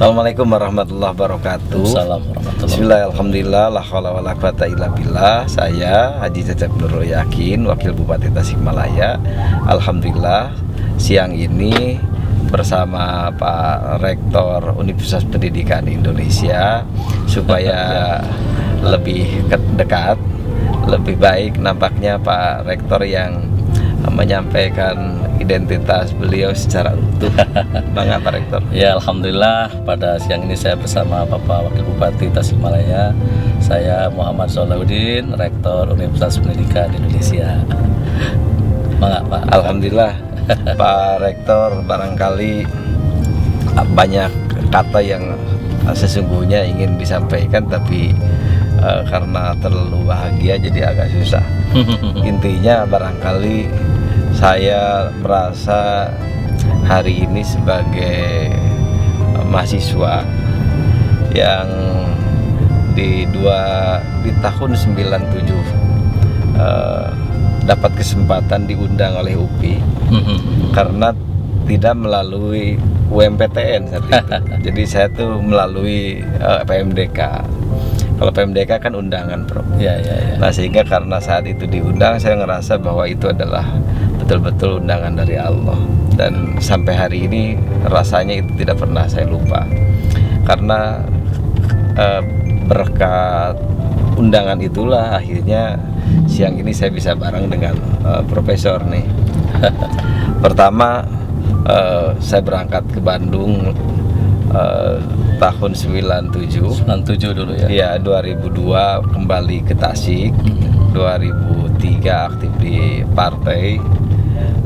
Assalamualaikum warahmatullahi wabarakatuh. Bismillah, alhamdulillah, la haula wala quwata illa billah. Saya Haji Cecep Nurul Yakin, Wakil Bupati Tasikmalaya. Alhamdulillah, siang ini bersama Pak Rektor Universitas Pendidikan Indonesia supaya lebih dekat, lebih baik nampaknya Pak Rektor yang menyampaikan identitas beliau secara utuh. Bangga Pak Rektor. Ya, alhamdulillah pada siang ini saya bersama Bapak Wakil Bupati Tasikmalaya. Saya Muhammad Solahuddin, Rektor Universitas Pendidikan Indonesia. Bangga Pak. Alhamdulillah. Pak Rektor, barangkali banyak kata yang sesungguhnya ingin disampaikan, tapi karena terlalu bahagia jadi agak susah. Intinya barangkali saya merasa hari ini sebagai mahasiswa yang di tahun 97 dapat kesempatan diundang oleh UPI karena tidak melalui UMPTN saat itu. Jadi saya tuh melalui PMDK. Kalau PMDK kan undangan, Prof. Ya. Nah, sehingga karena saat itu diundang, saya ngerasa bahwa itu adalah betul-betul undangan dari Allah. Dan sampai hari ini rasanya itu tidak pernah saya lupa. Karena berkat undangan itulah akhirnya siang ini saya bisa bareng dengan Profesor nih. Pertama, saya berangkat ke Bandung tahun 97 dulu ya. Iya, 2002 kembali ke Tasik, 2003 aktif di partai,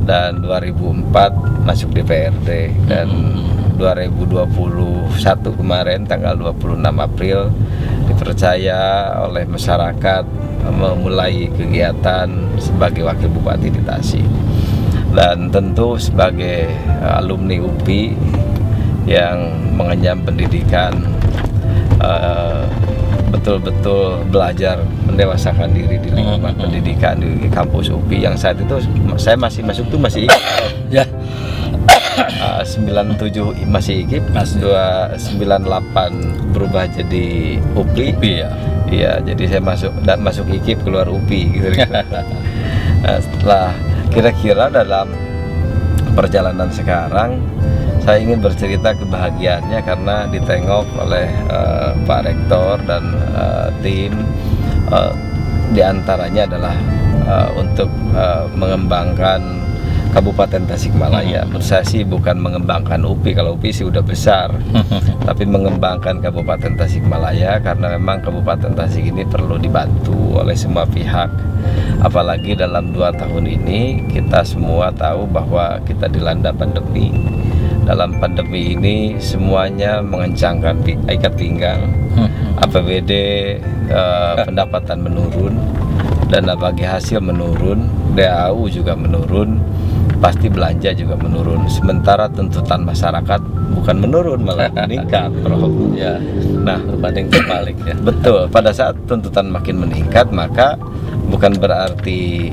dan 2004 masuk DPRD, dan 2021 kemarin tanggal 26 April dipercaya oleh masyarakat memulai kegiatan sebagai Wakil Bupati di Tasik. Dan tentu sebagai alumni UPI yang mengenyam pendidikan, betul-betul belajar mendewasakan diri di lingkungan pendidikan di kampus UPI yang saat itu saya masih masuk tuh masih IKIP Ya. 97 masih IKIP, 98 berubah jadi UPI. Ya. Iya, jadi saya masuk IKIP keluar UPI gitu. Nah, setelah kira-kira dalam perjalanan sekarang saya ingin bercerita kebahagiaannya karena ditengok oleh Pak Rektor dan tim, diantaranya adalah untuk mengembangkan Kabupaten Tasikmalaya. Menurut saya sih bukan mengembangkan UPI, kalau UPI sih udah besar, tapi mengembangkan Kabupaten Tasikmalaya karena memang Kabupaten Tasik ini perlu dibantu oleh semua pihak. Apalagi dalam 2 tahun ini kita semua tahu bahwa kita dilanda pandemi. Dalam pandemi ini semuanya mengencangkan ikat pinggang, APBD pendapatan menurun, dana bagi hasil menurun, DAU juga menurun, pasti belanja juga menurun. Sementara tuntutan masyarakat bukan menurun, malah meningkat, Prof. Ya. Nah, Berbanding terbalik ya. betul, pada saat tuntutan makin meningkat, maka bukan berarti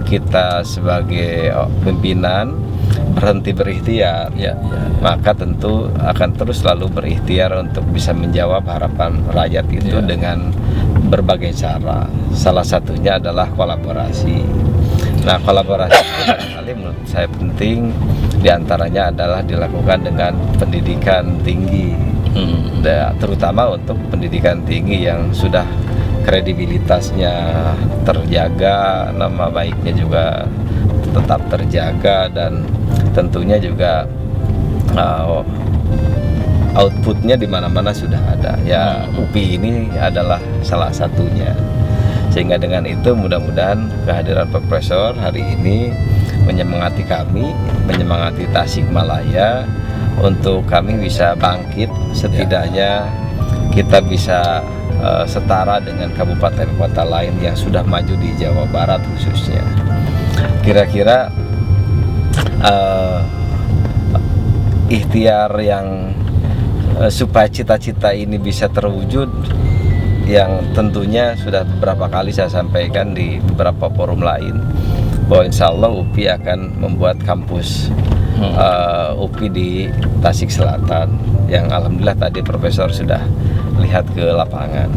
kita sebagai pimpinan berhenti berikhtiar. Ya. Maka tentu akan terus selalu berikhtiar untuk bisa menjawab harapan rakyat itu dengan berbagai cara. Salah satunya adalah kolaborasi. Nah, kolaborasi itu barangkali menurut saya penting, diantaranya adalah dilakukan dengan pendidikan tinggi, terutama untuk pendidikan tinggi yang sudah kredibilitasnya terjaga, nama baiknya juga tetap terjaga, dan tentunya juga uh, outputnya di mana-mana sudah ada. Ya, UPI ini adalah salah satunya. Sehingga dengan itu mudah-mudahan kehadiran Profesor hari ini menyemangati kami, menyemangati Tasikmalaya untuk kami bisa bangkit, setidaknya kita bisa setara dengan kabupaten kota lain yang sudah maju di Jawa Barat khususnya. Kira-kira ikhtiar yang supaya cita-cita ini bisa terwujud, yang tentunya sudah beberapa kali saya sampaikan di beberapa forum lain, bahwa insya Allah UPI akan membuat kampus UPI di Tasik Selatan, yang alhamdulillah tadi Profesor sudah lihat ke lapangan.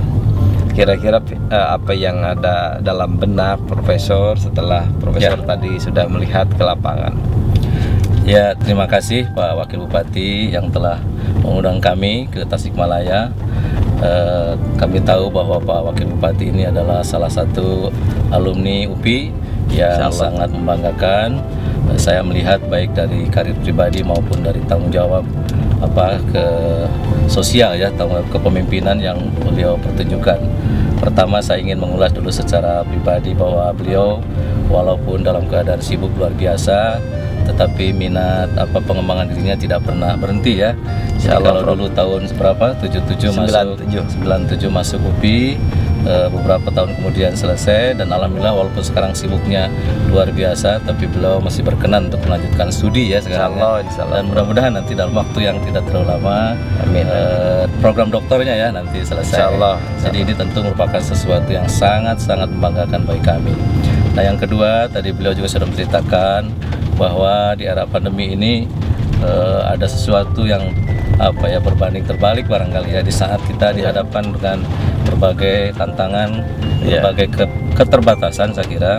Kira-kira apa yang ada dalam benak Profesor setelah Profesor tadi sudah melihat ke lapangan? Ya, terima kasih Pak Wakil Bupati yang telah mengundang kami ke Tasikmalaya. Kami tahu bahwa Pak Wakil Bupati ini adalah salah satu alumni UPI yang sangat membanggakan. Saya melihat baik dari karir pribadi maupun dari tanggung jawab ke sosial ya, tanggung jawab kepemimpinan yang beliau pertunjukkan. Pertama, saya ingin mengulas dulu secara pribadi bahwa beliau walaupun dalam keadaan sibuk luar biasa, tetapi minat pengembangan dirinya tidak pernah berhenti ya. Jadi kalau dulu tahun berapa 97 masuk UPI, beberapa tahun kemudian selesai, dan alhamdulillah walaupun sekarang sibuknya luar biasa, tapi beliau masih berkenan untuk melanjutkan studi ya sekarang. Insya Allah. Dan mudah-mudahan nanti dalam waktu yang tidak terlalu lama, amin, program doktornya ya nanti selesai. Insya Allah. Jadi ini tentu merupakan sesuatu yang sangat-sangat membanggakan bagi kami. Nah, yang kedua, tadi beliau juga sudah menceritakan bahwa di era pandemi ini ada sesuatu yang berbanding terbalik barangkali ya, di saat kita dihadapkan dengan berbagai tantangan, berbagai keterbatasan saya kira,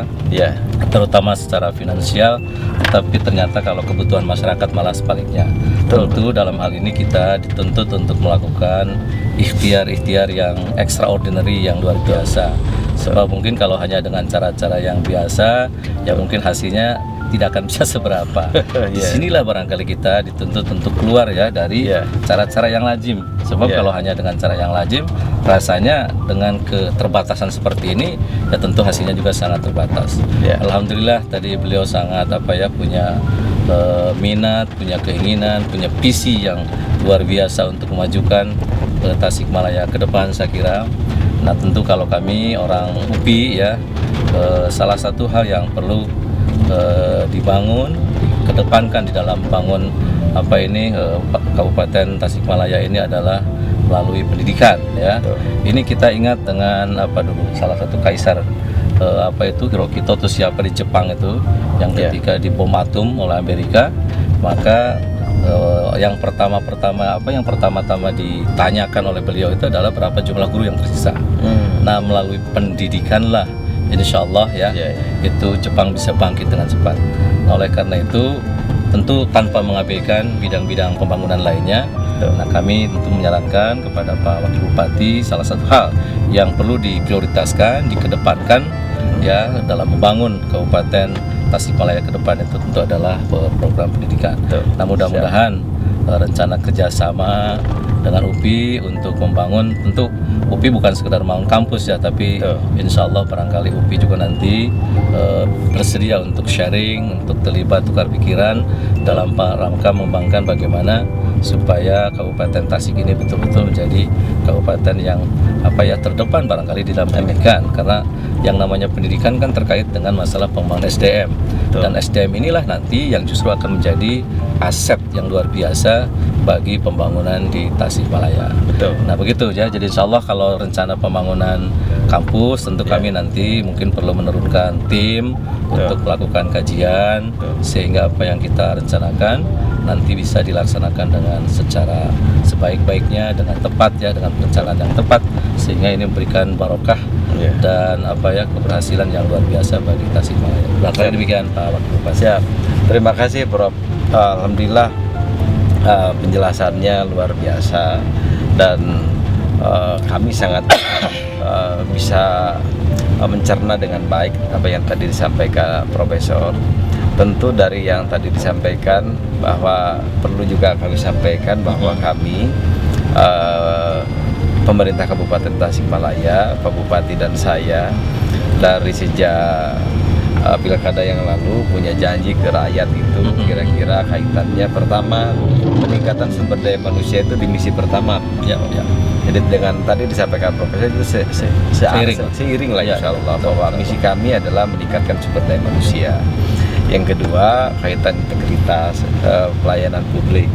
terutama secara finansial, tetapi ternyata kalau kebutuhan masyarakat malah sebaliknya. Tentu dalam hal ini kita dituntut untuk melakukan ikhtiar-ikhtiar yang extraordinary, yang luar biasa. Sebab mungkin kalau hanya dengan cara-cara yang biasa, ya mungkin hasilnya tidak akan bisa seberapa. Disinilah barangkali kita dituntut untuk keluar ya dari cara-cara yang lazim. Sebab kalau hanya dengan cara yang lazim, rasanya dengan keterbatasan seperti ini, ya tentu hasilnya juga sangat terbatas. Alhamdulillah tadi beliau sangat punya minat, punya keinginan, punya visi yang luar biasa untuk memajukan Tasikmalaya ke depan saya kira. Nah, tentu kalau kami orang UPI ya, salah satu hal yang perlu dibangun, dikedepankan di dalam bangun Kabupaten Tasikmalaya ini adalah melalui pendidikan ya. Ini kita ingat dengan salah satu kaisar Hirohito atau siapa di Jepang itu, yang ketika dibom atom oleh Amerika, maka yang pertama-tama ditanyakan oleh beliau itu adalah berapa jumlah guru yang tersisa. Nah, melalui pendidikan lah insya Allah itu Jepang bisa bangkit dengan cepat. Nah, oleh karena itu tentu tanpa mengabaikan bidang-bidang pembangunan lainnya. Nah, kami tentu menyarankan kepada Pak Wakil Bupati, salah satu hal yang perlu diprioritaskan, dikedepankan ya dalam membangun Kabupaten Tasikmalaya ke depan itu tentu adalah program pendidikan. Nah, mudah-mudahan rencana kerjasama dengan UPI untuk membangun, tentu UPI bukan sekedar membangun kampus ya, tapi insya Allah barangkali UPI juga nanti bersedia untuk sharing, untuk terlibat tukar pikiran dalam rangka membangun bagaimana supaya Kabupaten Tasik ini betul-betul menjadi kabupaten yang terdepan barangkali di dalam pendidikan, karena yang namanya pendidikan kan terkait dengan masalah pembangunan SDM. Dan SDM inilah nanti yang justru akan menjadi aset yang luar biasa bagi pembangunan di Tasikmalaya. Nah, begitu ya. Jadi insya Allah kalau rencana pembangunan kampus, tentu kami nanti mungkin perlu menurunkan tim untuk melakukan kajian, sehingga apa yang kita rencanakan nanti bisa dilaksanakan dengan secara sebaik-baiknya, dengan tepat ya, dengan perencanaan yang tepat, sehingga ini memberikan barokah dan keberhasilan yang luar biasa bagi Tasikmalaya. Barangkali demikian Pak Wakil Bupati. Siap. Terima kasih Prof. Alhamdulillah penjelasannya luar biasa, dan kami sangat bisa mencerna dengan baik apa yang tadi disampaikan Profesor. tentu dari yang tadi disampaikan bahwa perlu juga kami sampaikan bahwa kami pemerintah Kabupaten Tasikmalaya, Pak Bupati dan saya dari sejak pilkada yang lalu punya janji ke rakyat itu kira-kira kaitannya pertama peningkatan sumber daya manusia itu di misi pertama. Ya. Jadi dengan tadi disampaikan Profesor itu seiring lah insya Allah bahwa misi kami adalah meningkatkan sumber daya manusia. Yang kedua kaitan integritas pelayanan publik.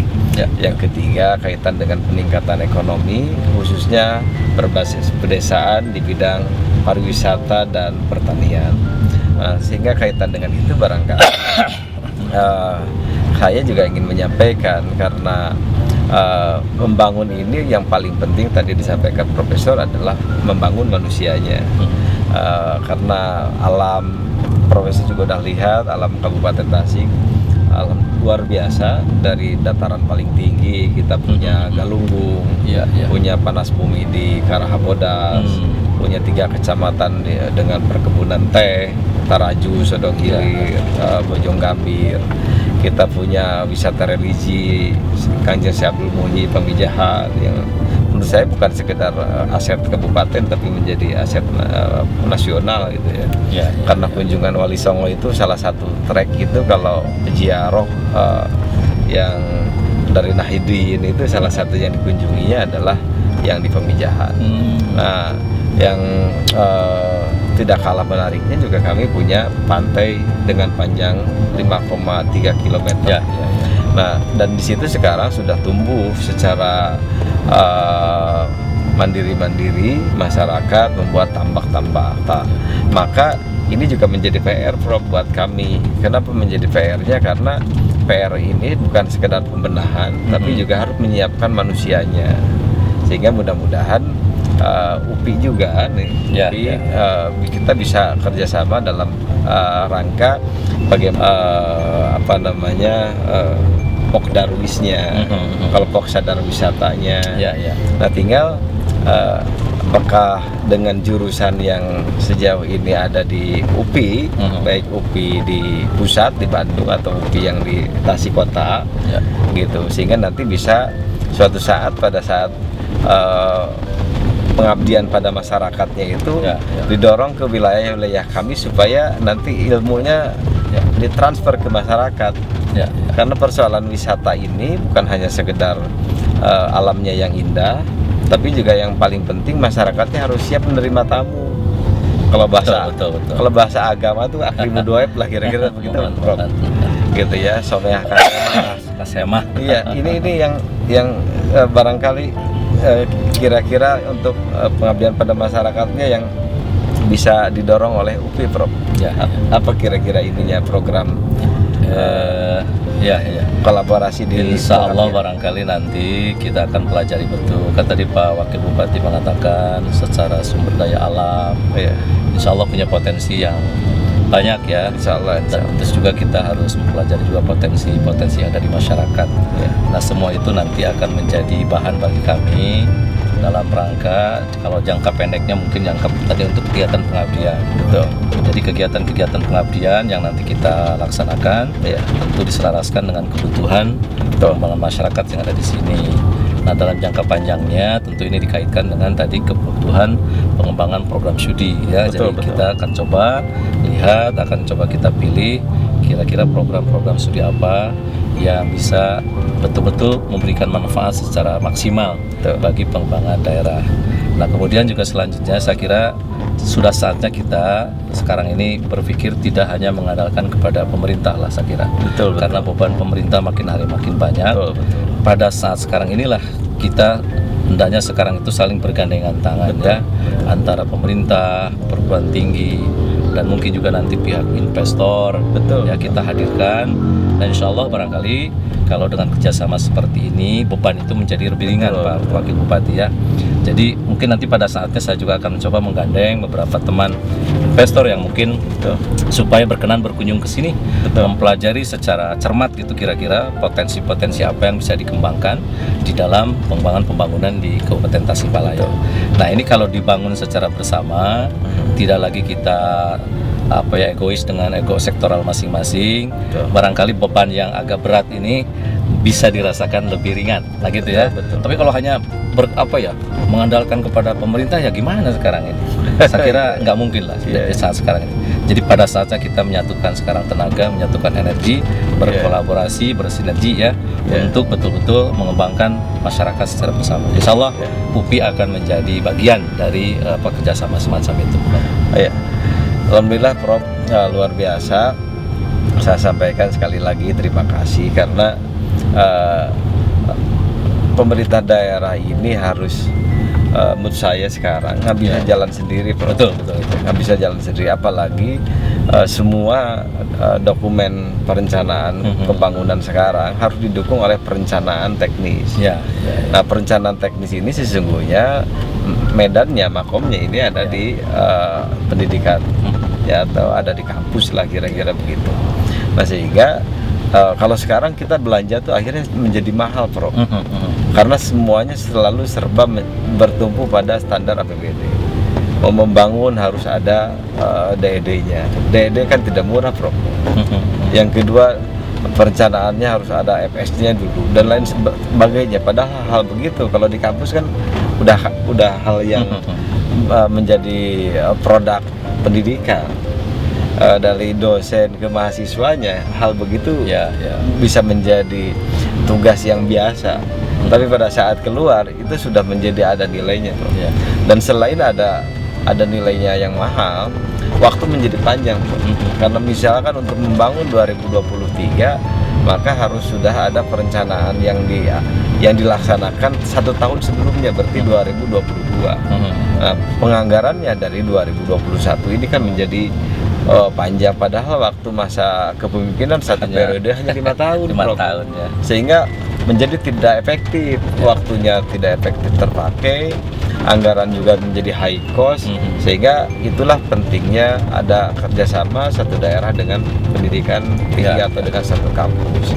Yang ketiga kaitan dengan peningkatan ekonomi khususnya berbasis pedesaan di bidang pariwisata dan pertanian. Sehingga kaitan dengan itu barangkali saya juga ingin menyampaikan karena membangun ini yang paling penting tadi disampaikan Profesor adalah membangun manusianya. Karena alam Profesor juga udah lihat alam Kabupaten Tasik alam luar biasa, dari dataran paling tinggi kita punya Galunggung, punya panas bumi di Karahabodas, punya 3 kecamatan dengan perkebunan teh, Taraju, Sodong Hilir, Bojong Gambir. Kita punya wisata religi Kanjeng Syabul Muhyi Pamijahan yang menurut saya bukan sekedar aset kabupaten tapi menjadi aset nasional gitu ya. Karena kunjungan Wali Songo itu salah satu trek itu kalau ziarah yang dari Nahidin itu salah satu yang dikunjunginya adalah yang di Pamijahan. Nah, yang tidak kalah menariknya juga kami punya pantai dengan panjang 5,3 km. Nah, dan di situ sekarang sudah tumbuh secara mandiri-mandiri masyarakat membuat tambak-tambak. Maka ini juga menjadi PR buat kami. Kenapa menjadi PR-nya? Karena PR ini bukan sekedar pembenahan, tapi juga harus menyiapkan manusianya. Sehingga mudah-mudahan UPI juga nih, kita bisa kerjasama dalam rangka bagaimana POK Darwisnya, kalau POK Sadar Wisatanya. Nah, tinggal apakah dengan jurusan yang sejauh ini ada di UPI, baik UPI di pusat di Bandung atau UPI yang di Tasik Kota, gitu, sehingga nanti bisa suatu saat pada saat pengabdian pada masyarakatnya itu didorong ke wilayah-wilayah kami supaya nanti ilmunya ditransfer ke masyarakat. Karena persoalan wisata ini bukan hanya sekedar alamnya yang indah, tapi juga yang paling penting masyarakatnya harus siap menerima tamu. Kalau bahasa agama tuh akrimu doib lah kira-kira begitu, Prof. Gitu ya, someah kasemah. Iya, ini yang barangkali kira-kira untuk pengabdian pada masyarakatnya yang bisa didorong oleh UPI, Prof. Apa kira-kira ininya program kolaborasi di Insya Allah barangkali nanti kita akan pelajari betul. Kan tadi Pak Wakil Bupati mengatakan secara sumber daya alam, Insya Allah punya potensi yang banyak ya. Insya Allah. Terus juga kita harus mempelajari juga potensi yang ada di masyarakat. Nah, semua itu nanti akan menjadi bahan bagi kami dalam rangka kalau jangka pendeknya mungkin jangka tadi untuk kegiatan pengabdian. Jadi kegiatan-kegiatan pengabdian yang nanti kita laksanakan tentu diselaraskan dengan kebutuhan pengembangan masyarakat yang ada di sini. Nah, dalam jangka panjangnya tentu ini dikaitkan dengan tadi kebutuhan pengembangan program studi ya. Jadi kita akan coba lihat, akan coba kita pilih kira-kira program-program studi apa yang bisa betul-betul memberikan manfaat secara maksimal bagi pengembangan daerah. Nah, kemudian juga selanjutnya saya kira sudah saatnya kita sekarang ini berpikir tidak hanya mengandalkan kepada pemerintah lah, saya kira. Karena beban pemerintah makin hari makin banyak. Pada saat sekarang inilah kita hendaknya sekarang itu saling bergandengan tangan ya, antara pemerintah, perguruan tinggi, dan mungkin juga nanti pihak investor ya kita hadirkan. Dan insya Allah barangkali kalau dengan kerjasama seperti ini beban itu menjadi lebih ringan, Pak Wakil Bupati ya. Jadi mungkin nanti pada saatnya saya juga akan mencoba menggandeng beberapa teman investor yang mungkin supaya berkenan berkunjung ke sini, mempelajari secara cermat gitu kira-kira potensi-potensi apa yang bisa dikembangkan di dalam pengembangan pembangunan di Kabupaten Tasikmalaya. Nah, ini kalau dibangun secara bersama, tidak lagi kita egois dengan ego sektoral masing-masing. Betul. Barangkali beban yang agak berat ini bisa dirasakan lebih ringan, nah gitu ya. Betul. Tapi kalau hanya mengandalkan kepada pemerintah ya gimana sekarang ini? Saya kira nggak mungkin lah di saat sekarang ini. Jadi pada saatnya kita menyatukan sekarang tenaga, menyatukan energi, berkolaborasi, bersinergi ya, untuk betul-betul mengembangkan masyarakat secara bersama. Insya Allah UPI akan menjadi bagian dari kerjasama semacam itu. Ya. Alhamdulillah Prof, luar biasa. Saya sampaikan sekali lagi terima kasih karena pemerintah daerah ini harus menurut saya sekarang nggak bisa jalan sendiri, Prof. Betul. Nggak bisa jalan sendiri, apalagi semua dokumen perencanaan pembangunan sekarang harus didukung oleh perencanaan teknis. Nah, perencanaan teknis ini sesungguhnya medannya, makomnya ini ada di pendidikan, ya, atau ada di kampus lah kira-kira begitu. Nah, sehingga kalau sekarang kita belanja tuh akhirnya menjadi mahal, Prof. Karena semuanya selalu serba bertumpu pada standar APBD. Mau membangun harus ada DED-nya. DED kan tidak murah, Prof. Yang kedua, perencanaannya harus ada FS-nya dulu dan lain sebagainya. Padahal hal begitu kalau di kampus kan udah hal yang menjadi produk pendidikan. Dari dosen ke mahasiswanya, hal begitu bisa menjadi tugas yang biasa. Tapi pada saat keluar itu sudah menjadi ada nilainya, Prof. Dan selain ada nilainya yang mahal, waktu menjadi panjang, Prof. Karena misalkan untuk membangun 2023, maka harus sudah ada perencanaan yang dilaksanakan 1 tahun sebelumnya, berarti 2022. Nah, penganggarannya dari 2021 ini kan menjadi panjang, padahal waktu masa kepemimpinan satu periode hanya 5 tahun, 5 Prof. tahun ya. Sehingga menjadi tidak efektif, waktunya tidak efektif terpakai, anggaran juga menjadi high cost, sehingga itulah pentingnya ada kerjasama satu daerah dengan pendidikan tinggi atau dengan satu kampus.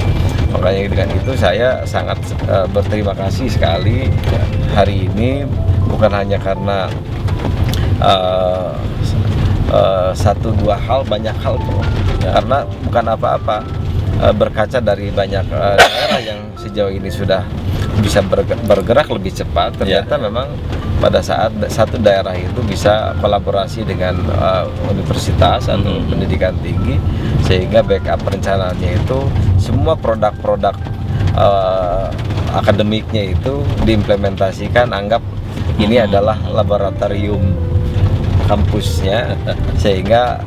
Makanya dengan itu saya sangat berterima kasih sekali hari ini, bukan hanya karena satu dua hal, banyak hal, Prof. Karena bukan apa-apa, berkaca dari banyak daerah yang sejauh ini sudah bisa bergerak lebih cepat, ternyata memang pada saat satu daerah itu bisa kolaborasi dengan universitas atau pendidikan tinggi, sehingga backup perencanaannya itu semua produk-produk akademiknya itu diimplementasikan, anggap ini adalah laboratorium kampusnya, sehingga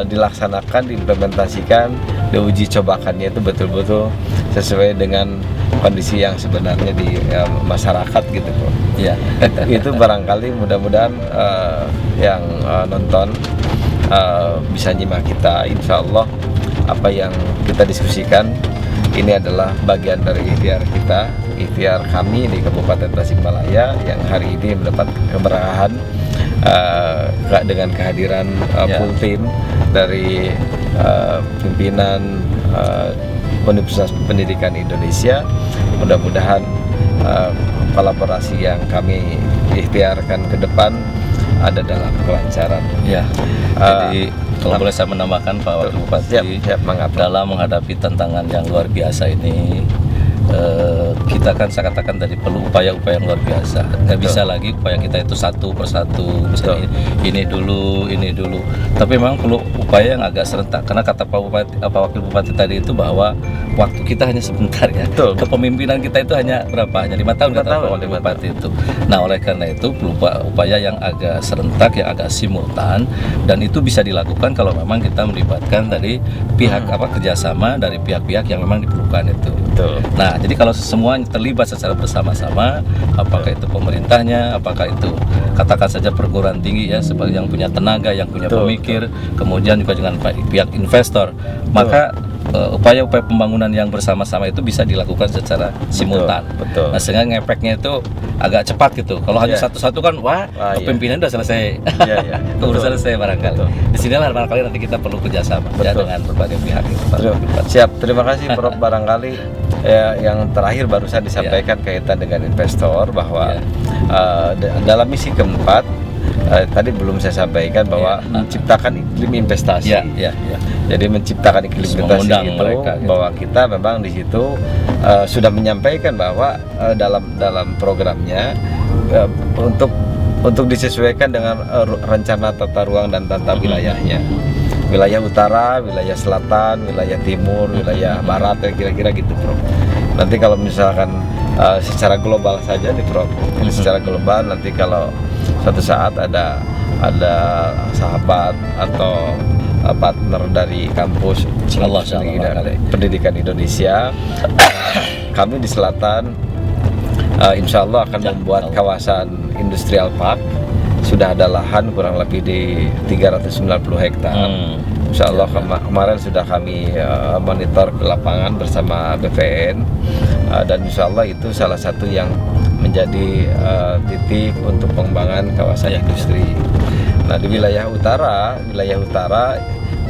dilaksanakan, diimplementasikan, diuji cobakannya itu betul-betul sesuai dengan kondisi yang sebenarnya di masyarakat gitu, Bro. Itu barangkali mudah-mudahan yang nonton bisa nyimak kita. Insya Allah apa yang kita diskusikan ini adalah bagian dari ikhtiar kita, ikhtiar kami di Kabupaten Tasikmalaya yang hari ini mendapat keberkahan dengan kehadiran full team dari pimpinan Universitas Pendidikan Indonesia. Mudah-mudahan kolaborasi yang kami ikhtiarkan ke depan ada dalam kelancaran. Jadi kalau boleh saya menambahkan Pak Wakil Bupati, dalam menghadapi tantangan yang luar biasa ini, kita kan saya katakan tadi perlu upaya-upaya yang luar biasa. Nggak bisa lagi upaya kita itu satu persatu, misalnya ini dulu. Tapi memang perlu upaya yang agak serentak. Karena kata Pak Wakil Bupati tadi itu bahwa waktu kita hanya sebentar ya. Kepemimpinan kita itu hanya berapa? Hanya 5 tahun kata Pak Wakil Bupati itu. Nah, oleh karena itu perlu upaya yang agak serentak, yang agak simultan, dan itu bisa dilakukan kalau memang kita melibatkan dari pihak kerjasama dari pihak-pihak yang memang diperlukan itu. Nah, jadi kalau semua terlibat secara bersama-sama, apakah itu pemerintahnya, apakah itu katakan saja perguruan tinggi ya, sebagai yang punya tenaga, yang punya pemikir, kemudian juga dengan pihak investor, maka upaya-upaya pembangunan yang bersama-sama itu bisa dilakukan secara simultan. Nah, sehingga ngefeknya itu agak cepat gitu. Kalau hanya satu-satu kan, kepemimpinan udah selesai, udah selesai barangkali. Di sinilah barangkali nanti kita perlu kerjasama ya, dengan berbagai pihak. Siap, terima kasih Prof. Barangkali yang terakhir barusan disampaikan kaitan dengan investor bahwa dalam misi keempat tadi belum saya sampaikan bahwa menciptakan iklim investasi. Ya. Jadi menciptakan iklim investasi Mengundang itu mereka, gitu. bahwa kita memang di situ sudah menyampaikan bahwa dalam programnya untuk disesuaikan dengan rencana tata ruang dan tata wilayahnya. Wilayah utara, wilayah selatan, wilayah timur, wilayah barat, kira-kira gitu, Prof. Nanti kalau misalkan secara global saja nih, Prof. Ini secara global, nanti kalau suatu saat ada sahabat atau partner dari kampus pendidikan Indonesia, kami di selatan insya Allah akan membuat kawasan industrial park. Sudah ada lahan kurang lebih di 390 hektar. Insya Allah kemarin sudah kami monitor ke lapangan bersama BPN, dan insya Allah itu salah satu yang menjadi titik untuk pengembangan kawasan industri. Nah, di wilayah utara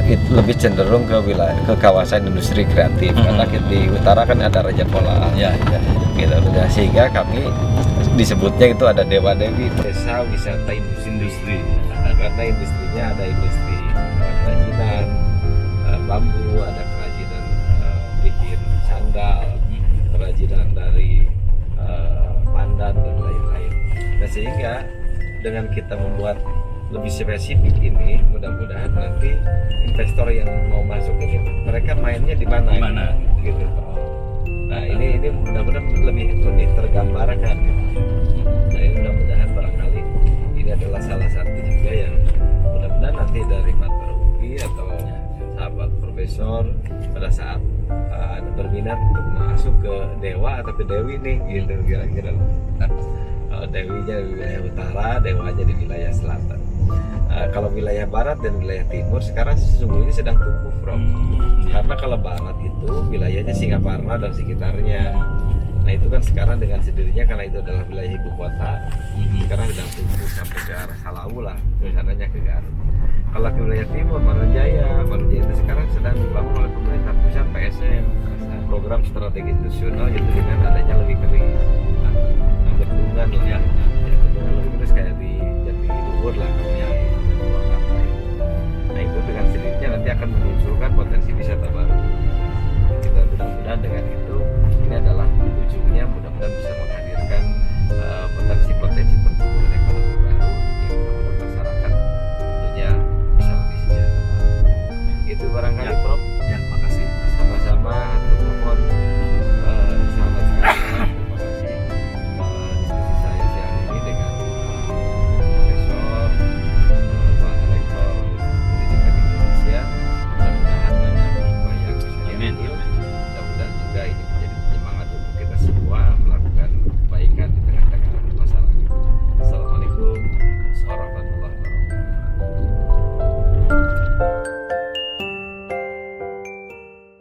itu lebih cenderung ke kawasan industri kreatif, karena di utara kan ada Raja Pola, gitu. Sehingga kami disebutnya itu ada Dewa Dewi Desa Wisata Industri, karena industrinya ada industri kerajinan bambu, ada kerajinan bikin sandal, kerajinan dari pandan dan lain-lain. Nah, sehingga dengan kita membuat lebih spesifik ini, mudah-mudahan nanti investor yang mau masuk ini mereka mainnya di mana gitu. Nah, ini mudah-mudahan lebih tergambarkan gitu. Nah, ini mudah-mudahan barangkali ini adalah salah satu juga yang mudah-mudahan nanti dari partner UPI atau sahabat profesor pada saat ada berminat untuk masuk ke Dewa atau ke Dewi nih gitu kira-kira. Dewinya di wilayah utara, Dewanya di wilayah selatan. Kalau wilayah barat dan wilayah timur sekarang sesungguhnya sedang tumbuh, Prof. Karena kalau barat itu wilayahnya Singaparna dan sekitarnya. Nah, itu kan sekarang dengan sendirinya karena itu adalah wilayah ibu kota, sekarang sedang tumbuh sampai ke arah Salau lah, kesananya ke Garut. Kalau ke wilayah timur, Manunjaya itu sekarang sedang dibangun oleh pemerintah pusat PSN, program strategi nasional, yaitu dengan